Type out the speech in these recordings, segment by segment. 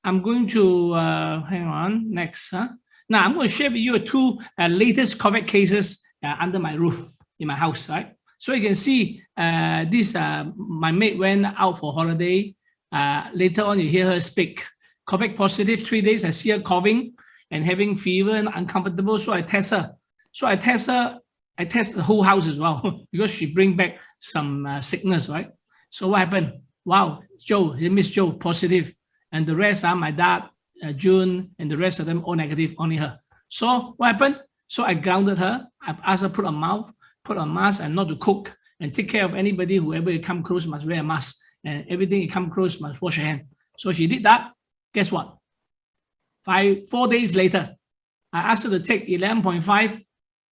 I'm going to, hang on, next. Now, I'm going to share with you two latest COVID cases under my roof in my house, right? So you can see this, my maid went out for holiday. Later on, you hear her speak. COVID positive, 3 days, I see her coughing and having fever and uncomfortable, so I test her. I test the whole house as well because she bring back some sickness, right? So what happened? Wow, Joe, Miss Joe, positive. And the rest are my dad, June, and the rest of them all negative, only her. So what happened? So I grounded her. I asked her to put a mask and not to cook and take care of anybody, whoever you come close must wear a mask and everything you come close must wash your hand. So she did that. Guess what? 4 days later, I asked her to take 11.5,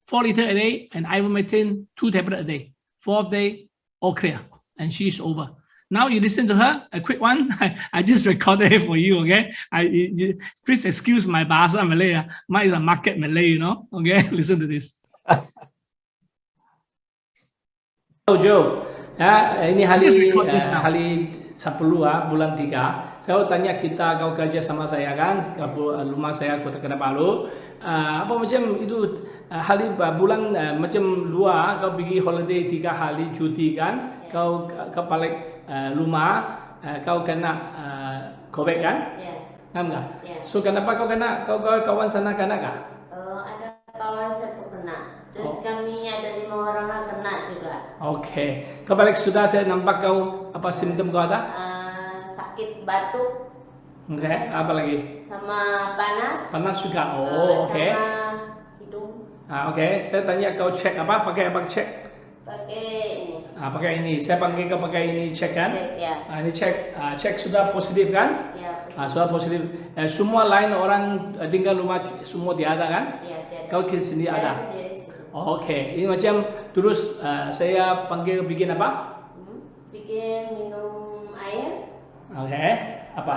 4 liters a day and ivermectin, 2 tablets a day. 4th day, all clear. And she's over. Now you listen to her, a quick one. I just recorded it for you, okay? Please excuse my bahasa Malay. Mine is a market Malay, you know? Okay, listen to this. Oh, Joe, ini hari 10 bulan 3. Saya tanya kita kau kerja sama saya kan, rumah saya Kota Kinabalu. Apa macam itu hari bulan macam luar kau pergi holiday 3 hari cuti kan, kau balik rumah, kau kena COVID kan? Ya. Enggak? Ya. So kenapa kau kena? Kau kawan sana kena kah? Ada kawan satu kena. Terus kami ada 5 orang lah kena juga. Okay. Kau balik sudah saya nampak kau apa simptom kau ada? Sakit batuk. Okay. Apa lagi? Sama panas. Panas juga. Oh, okay. Sama hidung. Okay. Saya tanya kau cek apa? Pakai apa cek? Pakai ini. Pakai ini. Saya panggil kau pakai ini cek kan? Cek, ya. Ini cek sudah positif kan? Ya. Sudah positif. Semua lain orang tinggal rumah semua tiada kan? Ya, tiada. Kau sendiri ada? Saya sendiri. Okay. Ini macam terus saya panggil bikin apa? Bikin minum air. Okay. Apa?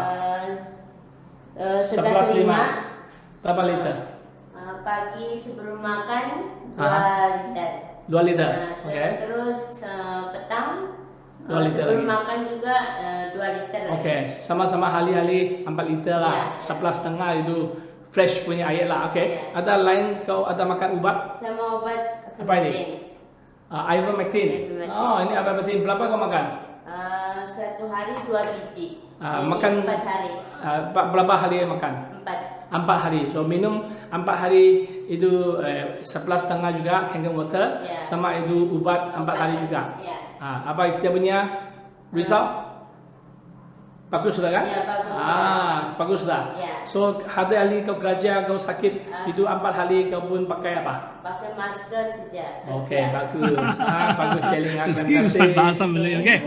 11.5. Berapa liter? Pagi sebelum makan 2 liter. 2 liter. Okay. Terus petang 2 liter sebelum lagi. makan juga 2 liter. Okay. Sama-sama hari-hari 4 liter lah. 11,5 itu fresh punya air lah. Okay. Ya. Ada lain kau ada makan ubat? Sama obat apa ini? Ivermectin. Oh, ini ivermectin. Berapa kau makan? 1 hari 2 biji. Makan 4 hari. Berapa hari makan? 4 hari. So minum 4 hari itu 11,5 juga candle water. Yeah. Sama itu ubat 4 hari juga. Yeah. Apa dia punya result? Bagus sudah kan? Ya, bagus. Bagus sudah. Ya. So hari kau kerja kau sakit itu 4 hari kau pun pakai apa? Pakai masker saja. Okay, bagus. Bagus sharing. Excuse my bahasa Malay. Okay.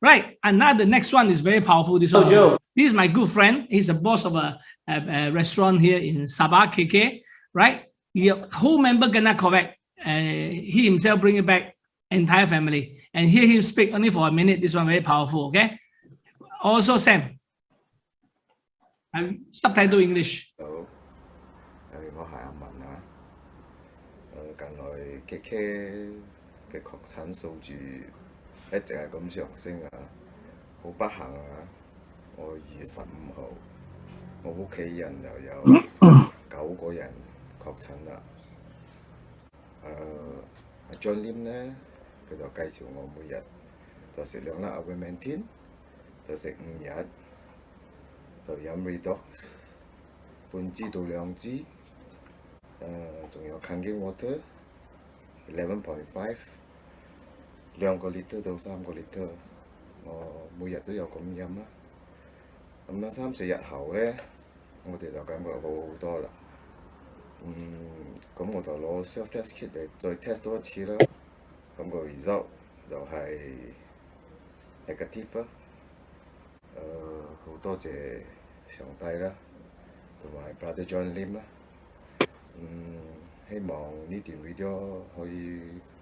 Right. Another next one is very powerful. This one. Joe. This is my good friend. He's the boss of a restaurant here in Sabah, KK. Right. The whole member gonna correct. He himself bring it back entire family and hear him speak only for a minute. This one very powerful. Okay. Also, Sam. Subtitle English. 我係阿文啊。近來KK嘅確診數字一直係咁上升啊，好不幸啊！我2月15號，我屋企人又有9個人確診啦。阿 John Lim 咧，佢就介紹我每日就食2粒ivermectin。就食5日，就飲 Redox 半支到2支，仲有 candle water 11.5 2個 liter 到3個 liter， 我每日都有咁飲啦。咁樣3、4日後咧，我哋就感覺好好多啦。咁我就攞 self test kit 嚟再 test 多一次啦。咁個 result 就係 negative 啦。好多謝上帝啦，同埋 Brother John Lim 啦。希望呢段 video 可以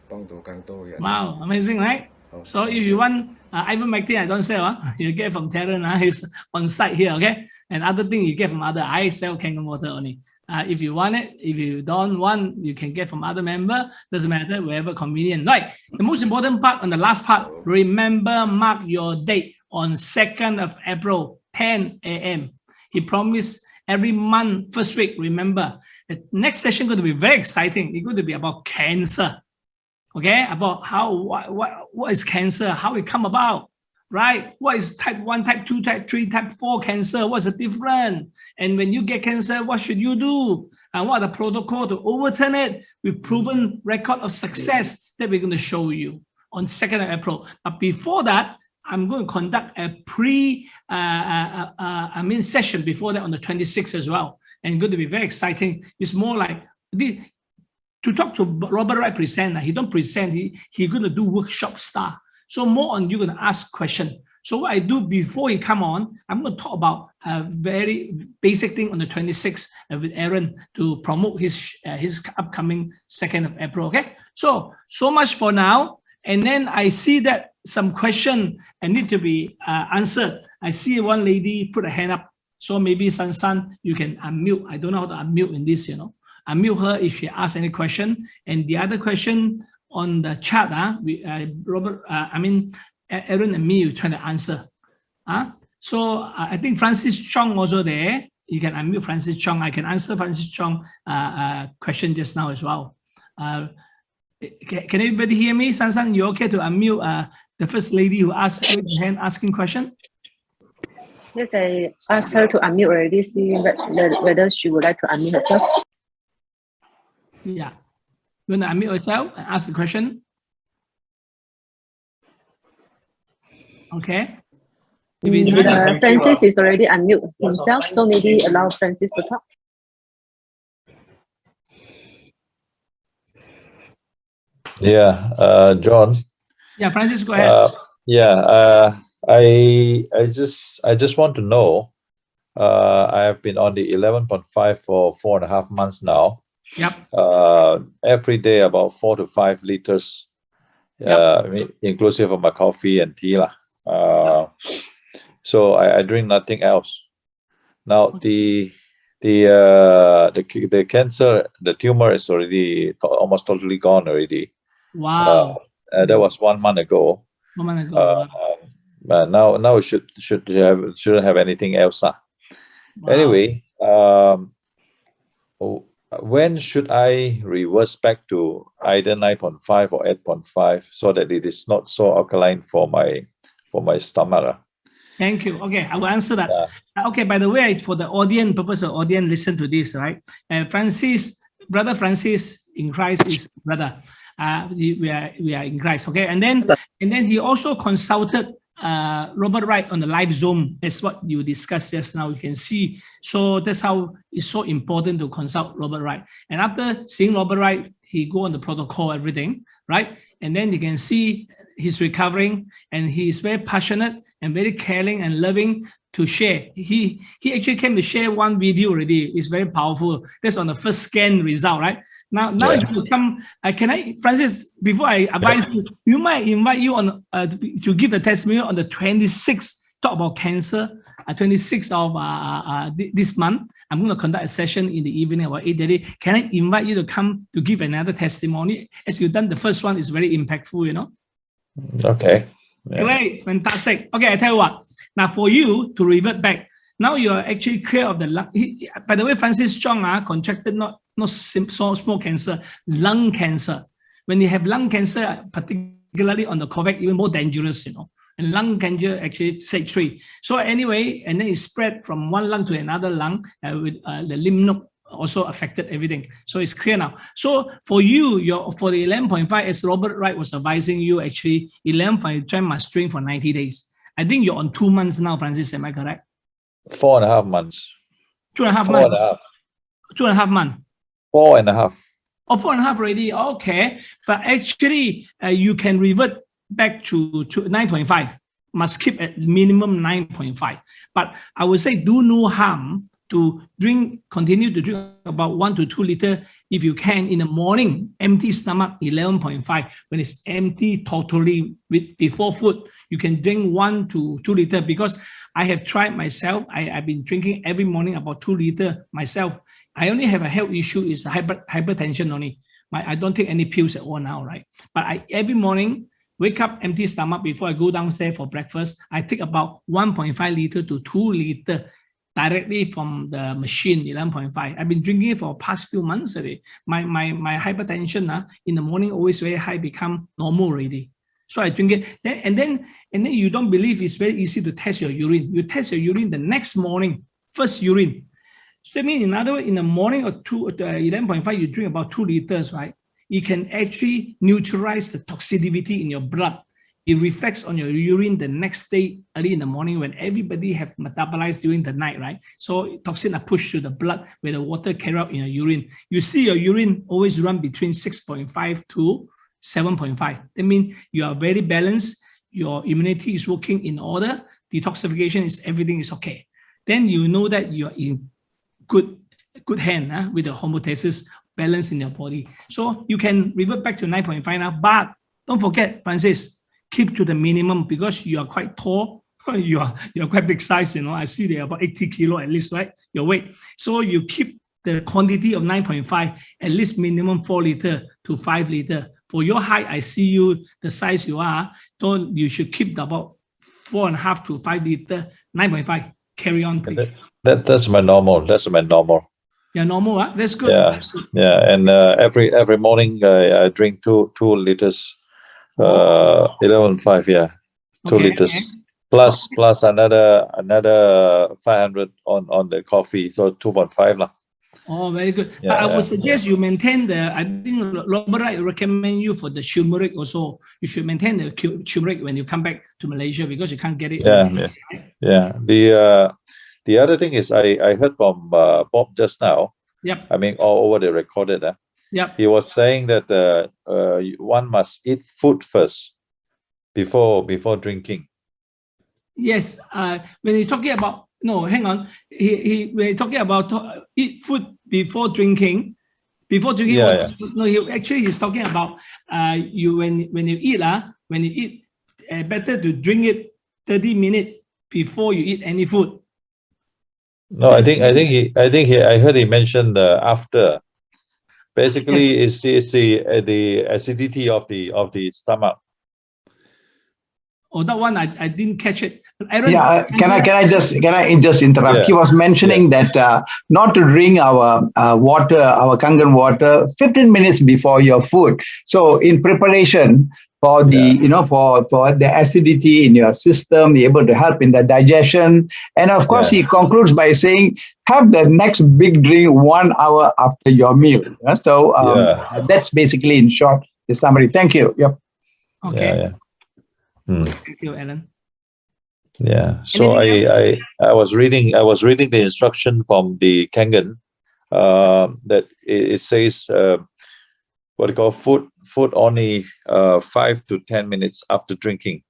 幫到更多人。Wow, amazing, right? So if you want ivermectin, I don't sell. You get from Terran. He's on site here, okay? And other thing you get from other. I sell candle water only. If you want it, if you don't want, you can get from other member. Doesn't matter, wherever convenient. Right. The most important part on the last part, remember, mark your date on 2nd of April, 10 a.m. He promised every month, first week, remember, the next session going to be very exciting. It's going to be about cancer. Okay, about what is cancer, how it come about, right? What is type 1, type 2, type 3, type 4 cancer? What's the difference? And when you get cancer, what should you do? And what are the protocol to overturn it with proven record of success that we're going to show you on 2nd of April. But before that, I'm going to conduct a session before that on the 26th as well. And going to be very exciting. It's more like to talk to Robert Wright present. He don't present, he going to do workshop style. So more on you going to ask question. So what I do before he come on, I'm going to talk about a very basic thing on the 26th with Aaron to promote his upcoming 2nd of April. Okay, so much for now. And then I see that some question need to be answered. I see one lady put a hand up. So maybe San, you can unmute. I don't know how to unmute in this, Unmute her if she asks any question. And the other question on the chat, Aaron and me, we're trying to answer. So I think Francis Chong also there. You can unmute Francis Chong. I can answer Francis Chong question just now as well. Can everybody hear me? San, you okay to unmute the first lady who asked her hand asking question? Yes, I asked her to unmute already, see whether she would like to unmute herself. Yeah. You want to unmute yourself and ask the question? Okay. Francis is already unmute himself, so maybe allow Francis to talk. Yeah, John. Yeah, Francis, go ahead. I just want to know. I have been on the 11.5 for 4.5 months now. Yep. Every day about 4 to 5 liters, inclusive of my coffee and tea lah. So I drink nothing else. Now the cancer, the tumor is already almost totally gone already. Wow. That was 1 month ago. 1 month ago. Now it shouldn't have anything else. Wow. Anyway, when should I reverse back to either 9.5 or 8.5 so that it is not so alkaline for my stomach? Thank you. Okay, I will answer that. Okay, by the way, for the audience, purpose of audience, listen to this, right? Brother Francis in Christ is brother. We are in Christ, okay? And then he also consulted Robert Wright on the live Zoom. That's what you discussed just now. You can see. So that's how it's so important to consult Robert Wright. And after seeing Robert Wright, he go on the protocol, everything, right? And then you can see he's recovering, and he is very passionate and very caring and loving to share. He actually came to share one video already. It's very powerful. That's on the first scan result, right? Now if you come, Francis, before I advise you might invite you on to give a testimonial on the 26th, talk about cancer, 26th of this month. I'm going to conduct a session in the evening about 8:30. Can I invite you to come to give another testimony? As you've done the first one, is very impactful, Okay. Yeah. Great, fantastic. Okay, I tell you what. Now for you to revert back, now you are actually clear of the lung. By the way, Francis Chong contracted not small cancer, lung cancer. When you have lung cancer, particularly on the COVID, even more dangerous, And lung cancer actually stage 3. So anyway, and then it spread from one lung to another lung with the lymph node also affected everything. So it's clear now. So for you, for the 11.5, as Robert Wright was advising you, actually 11.5 must drink for 90 days. I think you're on 2 months now, Francis. Am I correct? 4.5 months. 2.5 months. 2.5 months. 4.5. Oh, 4.5 already. Okay. But actually, you can revert back to 9.5. Must keep at minimum 9.5. But I would say do no harm to continue to drink about 1 to 2 liters if you can in the morning, empty stomach, 11.5. When it's empty totally before food, you can drink 1 to 2 liters, because I have tried myself. I've been drinking every morning about 2 liters myself. I only have a health issue, is hypertension only. I don't take any pills at all now, right? But every morning, wake up, empty stomach, before I go downstairs for breakfast, I take about 1.5 liter to 2 liter directly from the machine, 11.5. I've been drinking it for past few months already. My hypertension in the morning always very high, become normal already. So I drink it, and then you don't believe it's very easy to test your urine. You test your urine the next morning, first urine. So that means, in other words, in the morning or 11.5, you drink about 2 liters, right? It can actually neutralize the toxicity in your blood. It reflects on your urine the next day, early in the morning, when everybody have metabolized during the night, right? So toxins are pushed to the blood where the water carry out in your urine. You see your urine always run between 6.5 to 7.5. That means you are very balanced. Your immunity is working in order. Detoxification is, everything is okay. Then you know that you are in good hand with the homeostasis balance in your body. So you can revert back to 9.5 now, but don't forget, Francis, keep to the minimum because you are quite tall. You're quite big size, I see they're about 80 kilo at least, right? Your weight. So you keep the quantity of 9.5, at least minimum 4 liter to 5 liter. For your height, I see you, the size you are, you should keep about 4.5 to 5 liter, 9.5. Carry on, please. That's my normal. That's my normal. Yeah, normal, huh? That's good. Yeah, That's good. yeah. And every morning I drink 2 liters. 11.5, yeah, 2 liters. Okay. Plus another 500 on the coffee, so 2.5 lah. Oh, very good. Yeah, I would suggest you maintain I think Robert Wright recommend you for the turmeric also. You should maintain the turmeric when you come back to Malaysia because you can't get it. Yeah. The other thing is I heard from Bob just now. Yep. I mean, all over the recorded. Yep. He was saying that one must eat food first before drinking. Yes. When you're talking about, no, hang on. When you're talking about eat food before drinking. Yeah. No, he's talking about when you eat, better to drink it 30 minutes before you eat any food. No, I heard he mentioned after. Basically, it's the acidity of the stomach. Oh, that one I didn't catch it. Aaron, can I just interrupt? Yeah. He was mentioning that not to drink our water, our Kangen water, 15 minutes before your food. So in preparation for the for the acidity in your system, be able to help in the digestion. And of course, he concludes by saying, have the next big drink 1 hour after your meal. So that's basically, in short, the summary. Thank you. Yep. Okay. Yeah. Thank you, Alan. Yeah. So I was reading the instruction from the Kangen that it says what you call food only 5 to 10 minutes after drinking.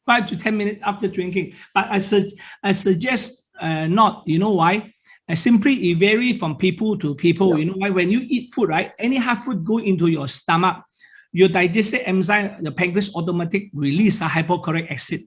5 to 10 minutes after drinking. But I suggest not. You know why? Simply it varies from people to people. You know why? When you eat food, right? Any hard food go into your stomach, your digestive enzyme, the pancreas automatic release a hypochlorous acid.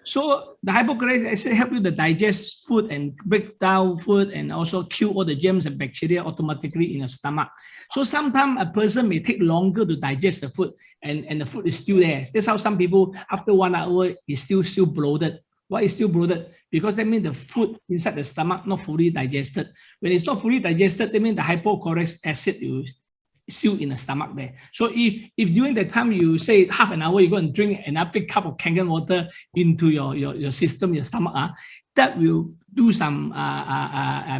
So the hypochlorous acid help you to digest food and break down food and also kill all the germs and bacteria automatically in your stomach. So sometimes a person may take longer to digest the food and the food is still there. That's how some people after 1 hour is still bloated. Why is still bloated? Because that means the food inside the stomach not fully digested. When it's not fully digested, that means the hypochlorous acid is still in the stomach there. So if during the time you say half an hour, you go and drink another big cup of Kangen water into your system, your stomach, that will do some, I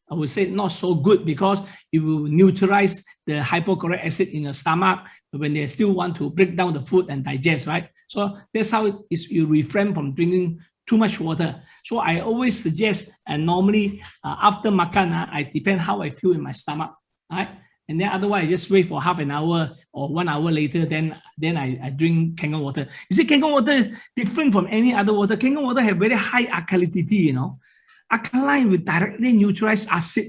would say not so good because it will neutralize the hypochlorous acid in your stomach when they still want to break down the food and digest, right? So that's how you refrain from drinking too much water. So I always suggest, and normally after makan, I depend how I feel in my stomach, right? And then otherwise I just wait for half an hour or 1 hour later, then I drink Kangen water. You see, Kangen water is different from any other water. Kangen water have very high alkalinity, Alkaline will directly neutralize acid,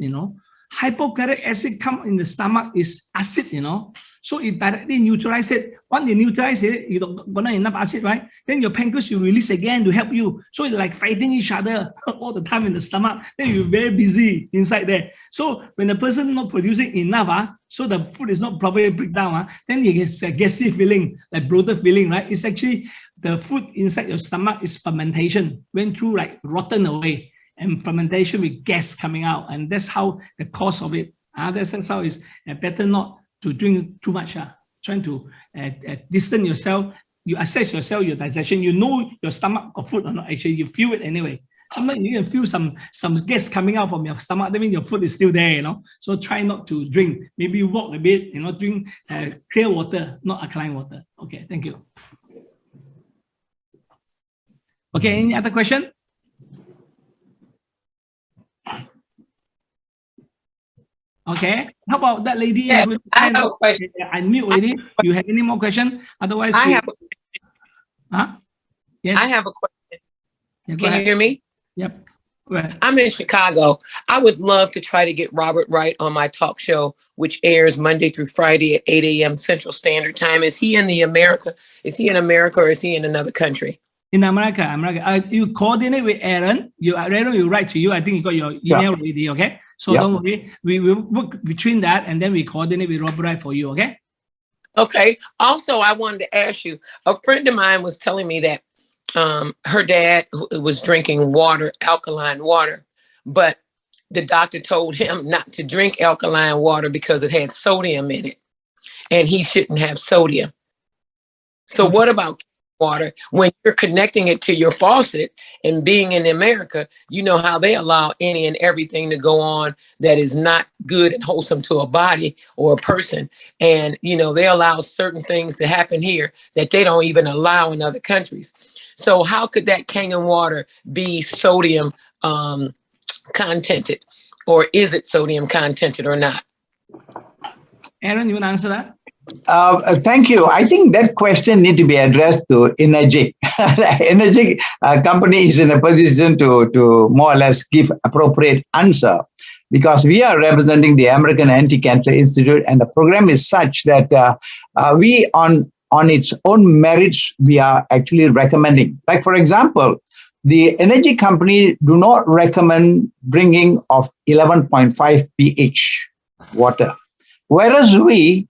hypochlorous acid come in the stomach is acid, so it directly neutralizes it. Once they neutralize it, you don't got not enough acid, right? Then your pancreas will release again to help you. So it's like fighting each other all the time in the stomach. Then you're very busy inside there. So when the person not producing enough, so the food is not properly break down, then you get a gassy feeling, like bloated feeling, right? It's actually the food inside your stomach is fermentation, went through like rotten away, and fermentation with gas coming out, and that's how the cause of it. That's how it's better not to drink too much. Trying to distance yourself, you assess yourself, your digestion, you know your stomach got food or not. Actually, you feel it anyway. Sometimes you can feel some gas coming out from your stomach. That means your food is still there, So try not to drink. Maybe walk a bit, drink clear water, not alkaline water. Okay, thank you. Okay, any other question? Okay, how about that lady? Yeah, I have a question. Unmute lady. You have any more question? Otherwise, I have. Yes. I have a question. Yeah, Can you hear me? Yep. Go ahead. I'm in Chicago. I would love to try to get Robert Wright on my talk show, which airs Monday through Friday at 8 a.m. Central Standard Time. Is he in America? Is he in America or is he in another country? In America. You coordinate with Aaron. Aaron will write to you. I think you got your email ready. Okay. So don't worry. We will work between that, and then we coordinate with Robert Wright for you. Okay. Okay. Also, I wanted to ask you. A friend of mine was telling me that her dad was drinking water, alkaline water, but the doctor told him not to drink alkaline water because it had sodium in it, and he shouldn't have sodium. So what about water? When you're connecting it to your faucet, and being in America, you know how they allow any and everything to go on that is not good and wholesome to a body or a person. And, they allow certain things to happen here that they don't even allow in other countries. So how could that Kangen water be sodium contented, or is it sodium contented or not? Aaron, you want to answer that? Thank you. I think that question need to be addressed to Energic. Energic company is in a position to more or less give appropriate answer, because we are representing the American Anti-Cancer Institute, and the program is such that we on its own merits, we are actually recommending. Like, for example, the energy company do not recommend bringing of 11.5 pH water, whereas we,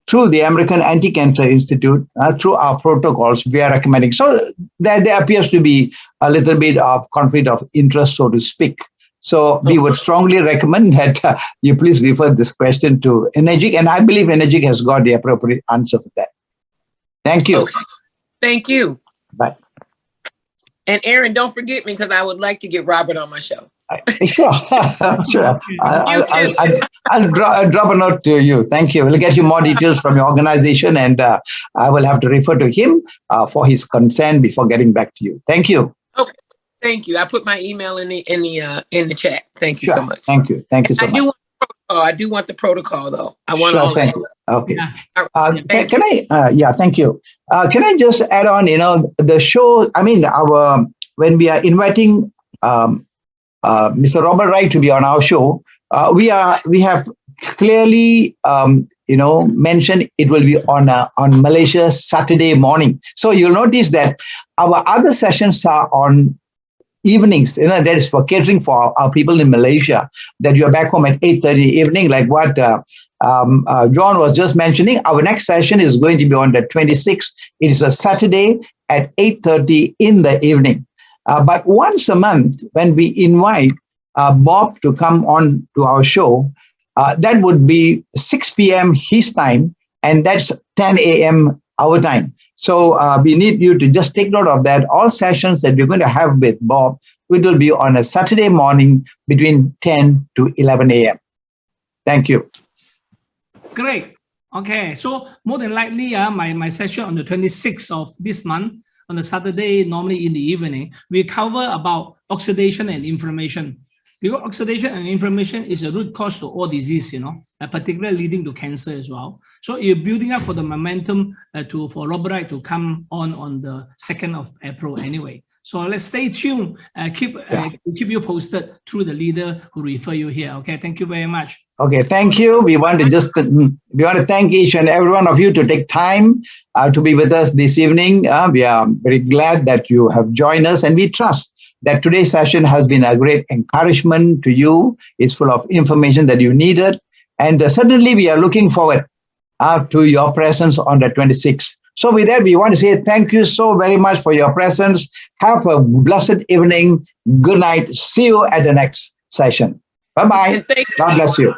through the American Anti-Cancer Institute, through our protocols, we are recommending. So there appears to be a little bit of conflict of interest, so to speak. So we would strongly recommend that you please refer this question to Energic, and I believe Energic has got the appropriate answer for that. Thank you. Okay. Thank you. Bye. And Aaron, don't forget me, because I would like to get Robert on my show. Sure. I'll drop a note to you. Thank you. We'll get you more details from your organization, and I will have to refer to him for his consent before getting back to you. Thank you. Okay. Thank you. I put my email in the chat. Thank you so much. Thank you. Thank you so much. I do want the protocol, though. I want all. Thank you. Okay. Can I? Thank you. Can I just add on? The show. I mean, when we are inviting Mr. Robert Wright to be on our show, we have clearly mentioned it will be on Malaysia Saturday morning. So you'll notice that our other sessions are on evenings. That is for catering for our people in Malaysia, that you are back home at 8:30 evening, like what John was just mentioning. Our next session is going to be on the 26th. It is a Saturday at 8:30 in the evening. But once a month, when we invite Bob to come on to our show, that would be 6 p.m. his time, and that's 10 a.m. our time. So we need you to just take note of that. All sessions that we're going to have with Bob, it will be on a Saturday morning between 10 to 11 a.m. Thank you. Great. Okay. So more than likely, my session on the 26th of this month, on the Saturday, normally in the evening, we cover about oxidation and inflammation. Because oxidation and inflammation is a root cause to all disease, particularly leading to cancer as well. So you're building up for the momentum for Robert Wright to come on the 2nd of April anyway. So let's stay tuned. Keep you posted through the leader who refer you here. Okay, thank you very much. Okay, thank you. We want to thank each and every one of you to take time to be with us this evening. We are very glad that you have joined us, and we trust that today's session has been a great encouragement to you. It's full of information that you needed, and certainly we are looking forward to your presence on the 26th. So with that, we want to say thank you so very much for your presence. Have a blessed evening. Good night. See you at the next session. Bye-bye. God bless you.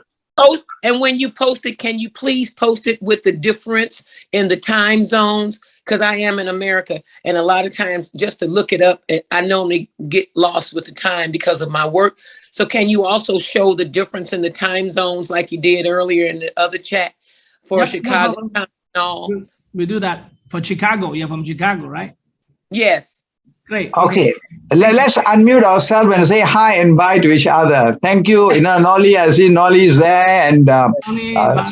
And when you post it, can you please post it with the difference in the time zones? Because I am in America, and a lot of times just to look it up, I normally get lost with the time because of my work. So can you also show the difference in the time zones like you did earlier in the other chat for Chicago time and all? We do that for Chicago. You're from Chicago, right? Yes. Great. Okay. Let's unmute ourselves and say hi and bye to each other. Thank you. Nolly, I see Nolly is there, and Tony, bye.